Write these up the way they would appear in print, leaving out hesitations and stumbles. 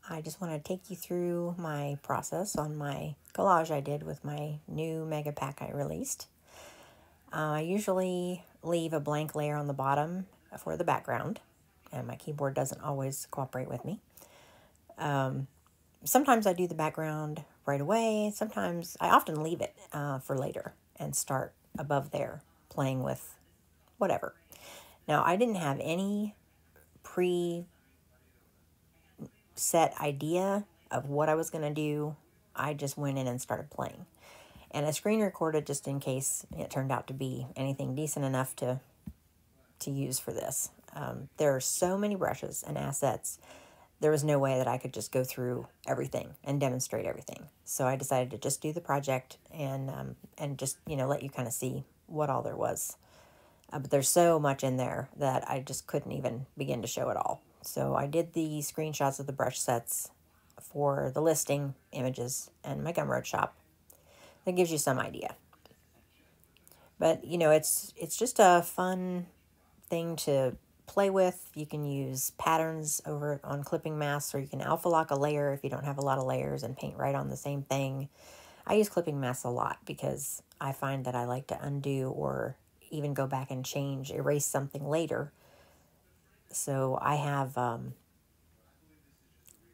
I just want to take you through my process on my collage I did with my new mega pack I released. I usually leave a blank layer on the bottom for the background, and my keyboard doesn't always cooperate with me. Sometimes I do the background right away. Sometimes I often leave it for later and start above there playing with whatever. Now, I didn't have any pre-set idea of what I was going to do. I just went in and started playing. And I screen recorded just in case it turned out to be anything decent enough to use for this. There are so many brushes and assets. There was no way that I could just go through everything and demonstrate everything. So I decided to just do the project and just, let you kind of see what all there was. But there's so much in there that I just couldn't even begin to show it all. So I did the screenshots of the brush sets for the listing images and my Gumroad shop. That gives you some idea. But, it's just a fun thing to play with. You can use patterns over on clipping masks, or you can alpha lock a layer if you don't have a lot of layers and paint right on the same thing. I use clipping masks a lot because I find that I like to undo or even go back and erase something later. So I have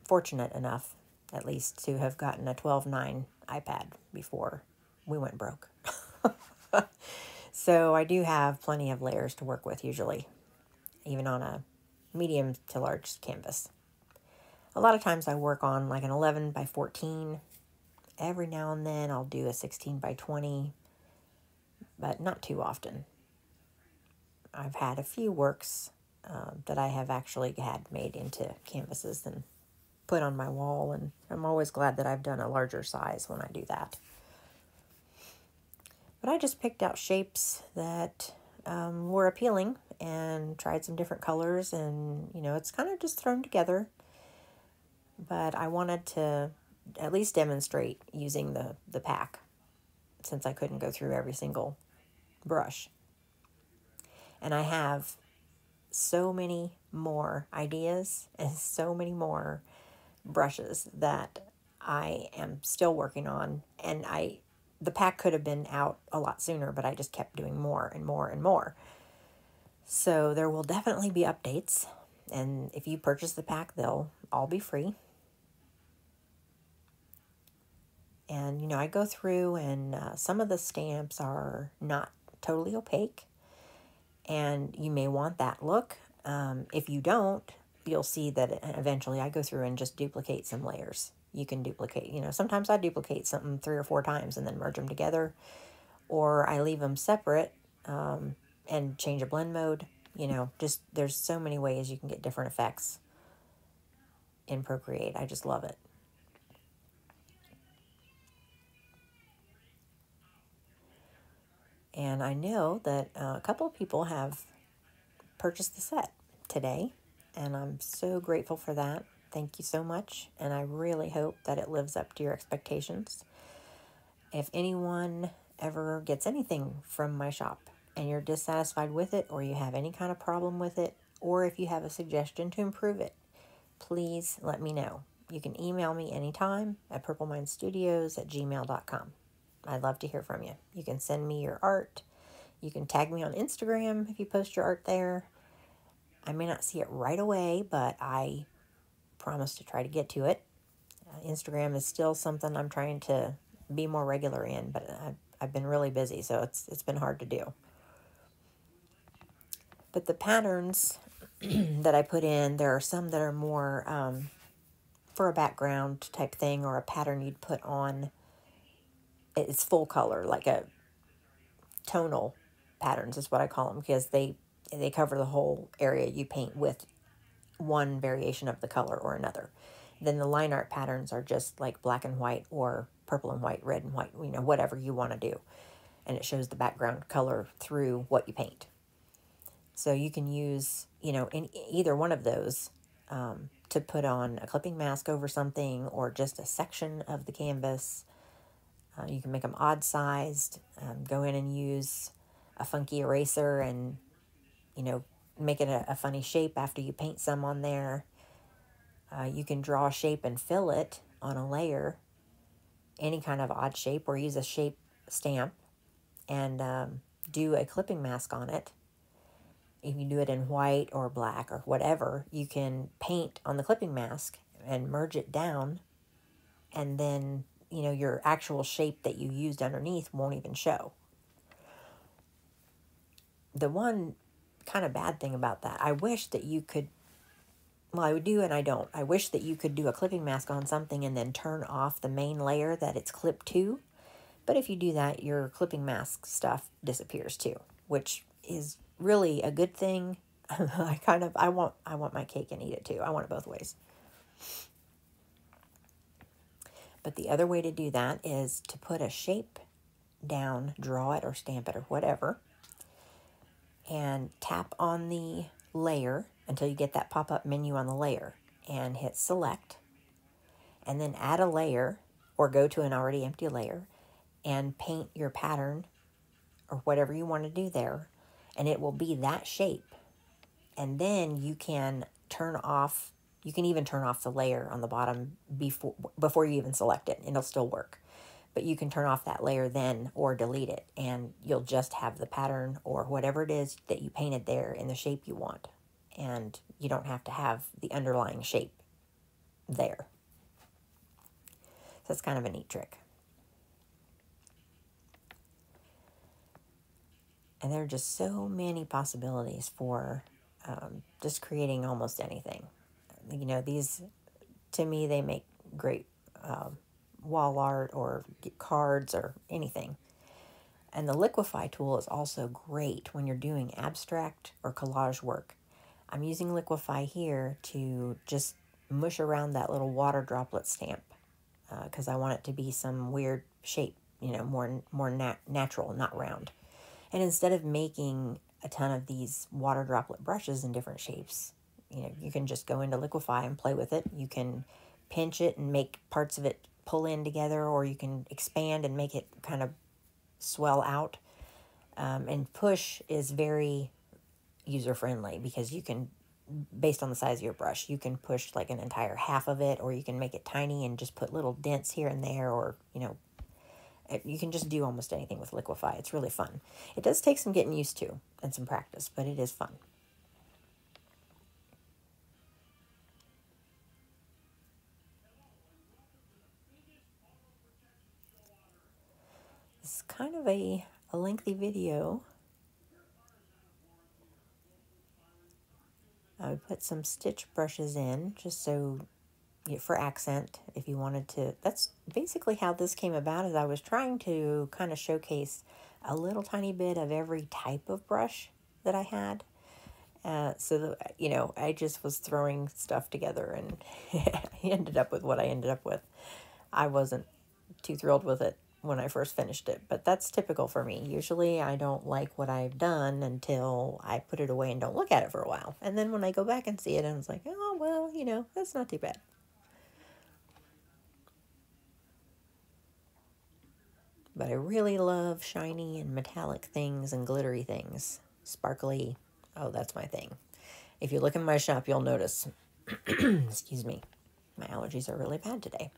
fortunate enough, at least, to have gotten a 12.9 iPad before we went broke. So I do have plenty of layers to work with usually, even on a medium to large canvas. A lot of times I work on like an 11 by 14. Every now and then I'll do a 16 by 20, but not too often. I've had a few works that I have actually had made into canvases and put on my wall, and I'm always glad that I've done a larger size when I do that. But I just picked out shapes that were appealing and tried some different colors, and it's kind of just thrown together. But I wanted to at least demonstrate using the pack, since I couldn't go through every single brush. And I have so many more ideas and so many more brushes that I am still working on, and the pack could have been out a lot sooner, but I just kept doing more and more and more. So there will definitely be updates, and if you purchase the pack, they'll all be free. And, I go through, and some of the stamps are not totally opaque, and you may want that look. If you don't, you'll see that eventually I go through and just duplicate some layers. You can duplicate, sometimes I duplicate something 3 or 4 times and then merge them together, or I leave them separate and change a blend mode. Just there's so many ways you can get different effects in Procreate. I just love it. And I know that a couple of people have purchased the set today, and I'm so grateful for that. Thank you so much, and I really hope that it lives up to your expectations. If anyone ever gets anything from my shop and you're dissatisfied with it, or you have any kind of problem with it, or if you have a suggestion to improve it, please let me know. You can email me anytime at purplemindstudios@gmail.com. I'd love to hear from you. You can send me your art. You can tag me on Instagram if you post your art there. I may not see it right away, but I promise to try to get to it. Instagram is still something I'm trying to be more regular in, but I've been really busy, so it's been hard to do. But the patterns that I put in, there are some that are more for a background type thing, or a pattern you'd put on. It's full color, like a tonal patterns is what I call them, because they cover the whole area you paint with one variation of the color or another. Then the line art patterns are just like black and white, or purple and white, red and white, whatever you want to do. And it shows the background color through what you paint. So you can use, in either one of those to put on a clipping mask over something, or just a section of the canvas. You can make them odd sized, go in and use a funky eraser and, make it a funny shape after you paint some on there. You can draw a shape and fill it on a layer, any kind of odd shape, or use a shape stamp and do a clipping mask on it. If you do it in white or black or whatever, you can paint on the clipping mask and merge it down, and then, you know, your actual shape that you used underneath won't even show. The one kind of bad thing about that, I wish that you could, well, I would do and I don't. I wish that you could do a clipping mask on something and then turn off the main layer that it's clipped to. But if you do that, your clipping mask stuff disappears too, which is really a good thing. I want my cake and eat it too. I want it both ways. But the other way to do that is to put a shape down, draw it or stamp it or whatever, and tap on the layer until you get that pop-up menu on the layer, and hit select, and then add a layer or go to an already empty layer and paint your pattern or whatever you want to do there, and it will be that shape. And then you can turn off, you can even turn off the layer on the bottom before you even select it, and it'll still work. But you can turn off that layer then or delete it, and you'll just have the pattern or whatever it is that you painted there in the shape you want. And you don't have to have the underlying shape there. So that's kind of a neat trick. And there are just so many possibilities for just creating almost anything. You know, these, to me, they make great wall art or cards or anything. And the Liquify tool is also great when you're doing abstract or collage work. I'm using Liquify here to just mush around that little water droplet stamp because I want it to be some weird shape, you know, more natural, not round. And instead of making a ton of these water droplet brushes in different shapes, you know, you can just go into Liquify and play with it. You can pinch it and make parts of it pull in together, or you can expand and make it kind of swell out. And push is very user-friendly because you can, based on the size of your brush, you can push like an entire half of it, or you can make it tiny and just put little dents here and there, or, you know, you can just do almost anything with Liquify. It's really fun. It does take some getting used to and some practice, but it is fun. It's kind of a lengthy video. I would put some stitch brushes in just so, for accent, if you wanted to. That's basically how this came about, is I was trying to kind of showcase a little tiny bit of every type of brush that I had. So, you know, I just was throwing stuff together and I ended up with what I ended up with. I wasn't too thrilled with it when I first finished it, but that's typical for me. Usually I don't like what I've done until I put it away and don't look at it for a while. And then when I go back and see it, and it's like, oh, well, you know, that's not too bad. But I really love shiny and metallic things and glittery things. Sparkly. Oh, that's my thing. If you look in my shop, you'll notice, excuse me, my allergies are really bad today,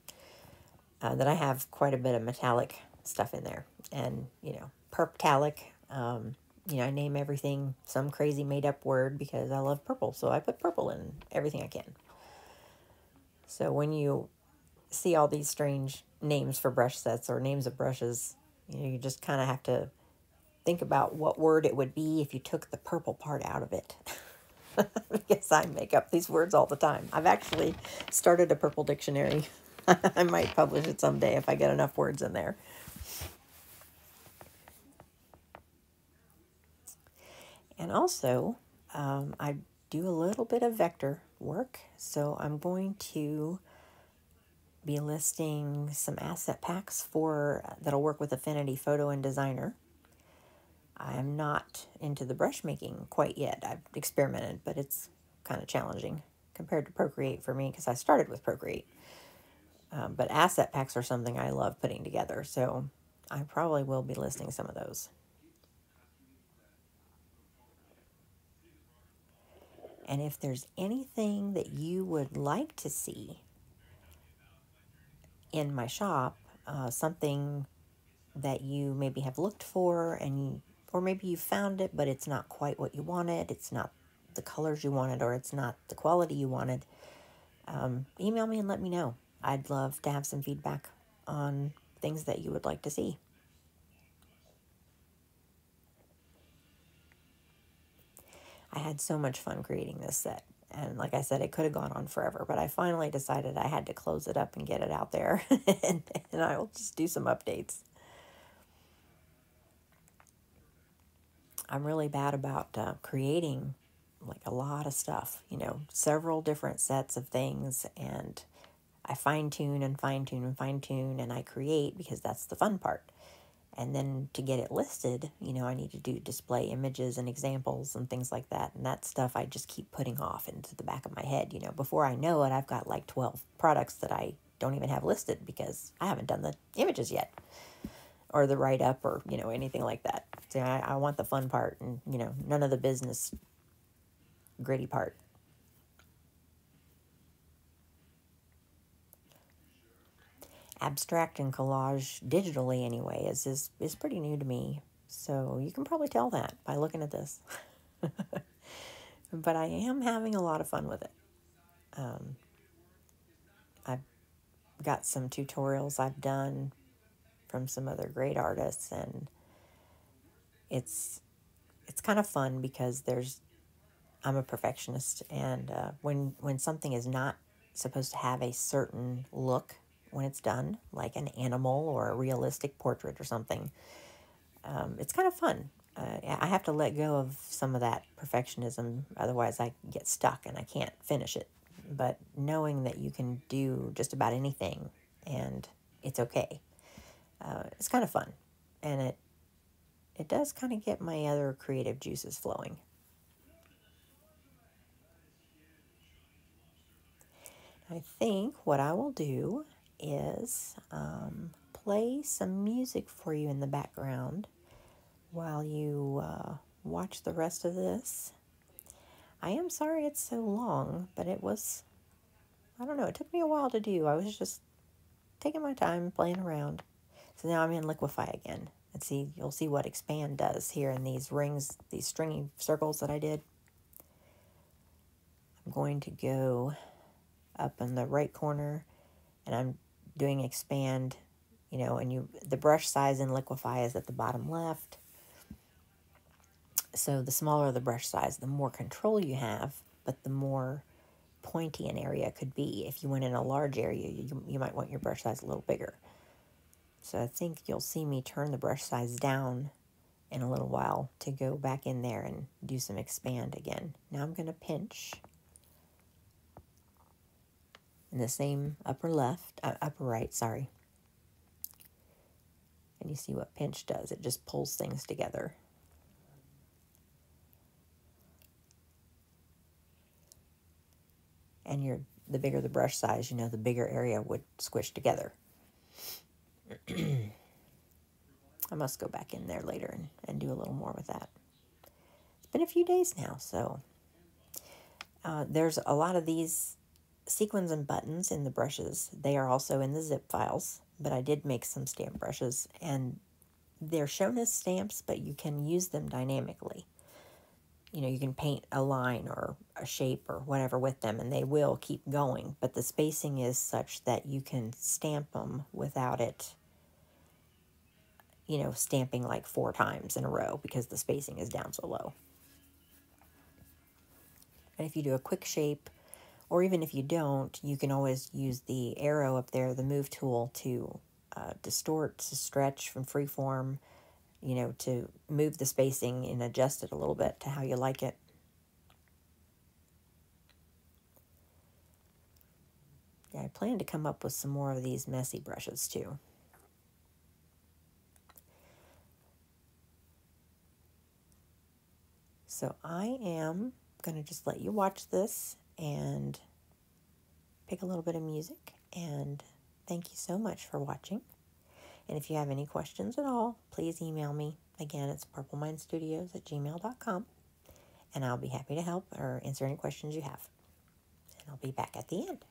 that I have quite a bit of metallic stuff in there. And, you know, purptalic, you know, I name everything some crazy made-up word because I love purple, so I put purple in everything I can. So when you see all these strange names for brush sets or names of brushes, you know, you just kind of have to think about what word it would be if you took the purple part out of it. Because I make up these words all the time. I've actually started a purple dictionary. I might publish it someday if I get enough words in there. And also, I do a little bit of vector work, so I'm going to be listing some asset packs that'll work with Affinity Photo and Designer. I'm not into the brush making quite yet. I've experimented, but it's kind of challenging compared to Procreate for me because I started with Procreate. But asset packs are something I love putting together, so I probably will be listing some of those. And if there's anything that you would like to see in my shop, something that you maybe have looked for or maybe you found it, but it's not quite what you wanted, it's not the colors you wanted, or it's not the quality you wanted, email me and let me know. I'd love to have some feedback on things that you would like to see. I had so much fun creating this set. And like I said, it could have gone on forever, but I finally decided I had to close it up and get it out there. and I will just do some updates. I'm really bad about creating like a lot of stuff, several different sets of things. And I fine tune and fine tune and fine tune, and I create because that's the fun part. And then to get it listed, I need to do display images and examples and things like that. And that stuff I just keep putting off into the back of my head. Before I know it, I've got like 12 products that I don't even have listed because I haven't done the images yet or the write-up or, anything like that. So I want the fun part and, none of the business gritty part. Abstract and collage digitally anyway is pretty new to me. So you can probably tell that by looking at this. But I am having a lot of fun with it. I've got some tutorials I've done from some other great artists, and it's kind of fun because I'm a perfectionist, and when something is not supposed to have a certain look when it's done, like an animal or a realistic portrait or something, it's kind of fun. I have to let go of some of that perfectionism, otherwise I get stuck and I can't finish it. But knowing that you can do just about anything and it's okay, it's kind of fun. And it does kind of get my other creative juices flowing. I think what I will do is play some music for you in the background while you watch the rest of this. I am sorry it's so long, but it took me a while to do. I was just taking my time, playing around. So now I'm in Liquify again. And you'll see what expand does here in these rings, these stringy circles that I did. I'm going to go up in the right corner, and I'm doing expand, and the brush size in Liquify is at the bottom left. So the smaller the brush size, the more control you have, but the more pointy an area could be. If you went in a large area, you might want your brush size a little bigger. So I think you'll see me turn the brush size down in a little while to go back in there and do some expand again. Now I'm going to pinch in the same upper right, sorry. And you see what pinch does. It just pulls things together. And the bigger the brush size, the bigger area would squish together. I must go back in there later and do a little more with that. It's been a few days now, so there's a lot of these sequins and buttons in the brushes. They are also in the zip files, but I did make some stamp brushes, and they're shown as stamps, but you can use them dynamically. You can paint a line or a shape or whatever with them, and they will keep going, but the spacing is such that you can stamp them without it, stamping like 4 times in a row because the spacing is down so low. And if you do a quick shape, or even if you don't, you can always use the arrow up there, the move tool, to distort, to stretch from freeform, to move the spacing and adjust it a little bit to how you like it. Yeah, I plan to come up with some more of these messy brushes too. So I am going to just let you watch this and pick a little bit of music, and thank you so much for watching. And if you have any questions at all, please email me. Again, it's purplemindstudios@gmail.com. and I'll be happy to help or answer any questions you have. And I'll be back at the end.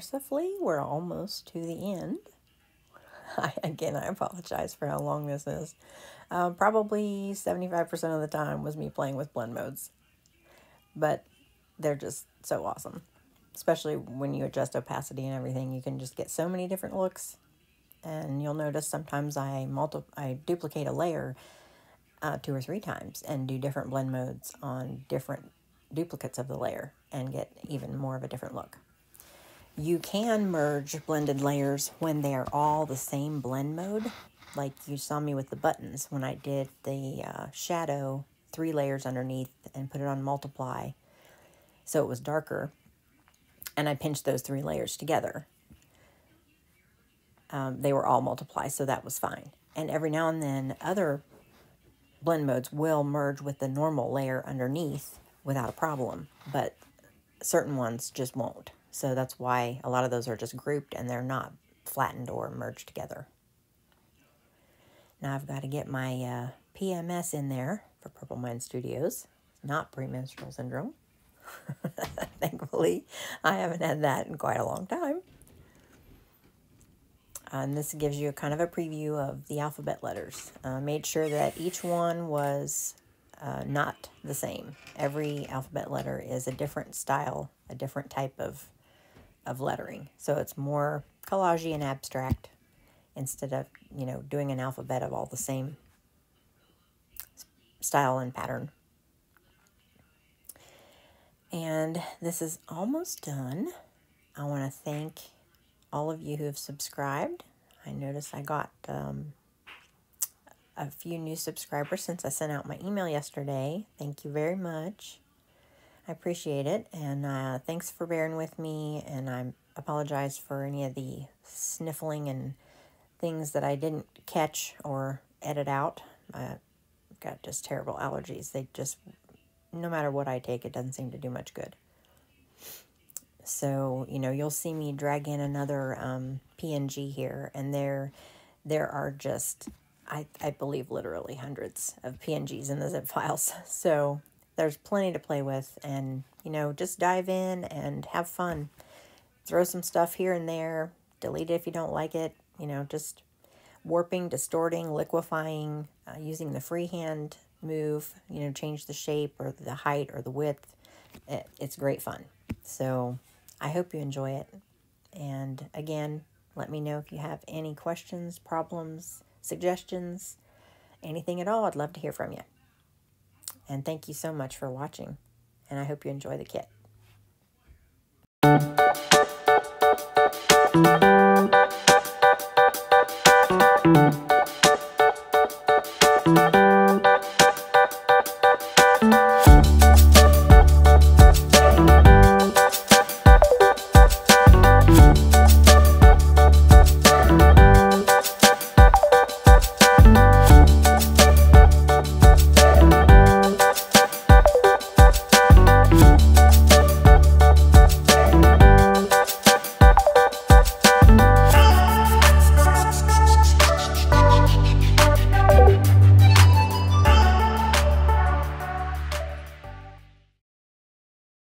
mercifully, we're almost to the end. Again, I apologize for how long this is. Probably 75% of the time was me playing with blend modes. But they're just so awesome. Especially when you adjust opacity and everything, you can just get so many different looks. And you'll notice sometimes I duplicate a layer 2 or 3 times and do different blend modes on different duplicates of the layer and get even more of a different look. You can merge blended layers when they are all the same blend mode. Like you saw me with the buttons when I did the shadow 3 layers underneath and put it on multiply so it was darker. And I pinched those 3 layers together. They were all multiply, so that was fine. And every now and then other blend modes will merge with the normal layer underneath without a problem, but certain ones just won't. So that's why a lot of those are just grouped and they're not flattened or merged together. Now I've got to get my PMS in there for Purple Mind Studios, not premenstrual syndrome. Thankfully, I haven't had that in quite a long time. And this gives you kind of a preview of the alphabet letters. Made sure that each one was not the same. Every alphabet letter is a different style, a different type of lettering. So it's more collagey and abstract instead of, you know, doing an alphabet of all the same style and pattern. And this is almost done. I want to thank all of you who have subscribed. I noticed I got a few new subscribers since I sent out my email yesterday. Thank you very much. I appreciate it. And thanks for bearing with me. And I apologize for any of the sniffling and things that I didn't catch or edit out. I've got just terrible allergies. They just, no matter what I take, it doesn't seem to do much good. So, you know, you'll see me drag in another PNG here, and there are just, I believe, literally hundreds of PNGs in the zip files. So there's plenty to play with, and, you know, just dive in and have fun. Throw some stuff here and there, delete it if you don't like it, you know, just warping, distorting, liquifying, using the freehand move, you know, change the shape or the height or the width. It's great fun. So I hope you enjoy it. And again, let me know if you have any questions, problems, suggestions, anything at all. I'd love to hear from you. And thank you so much for watching. And I hope you enjoy the kit.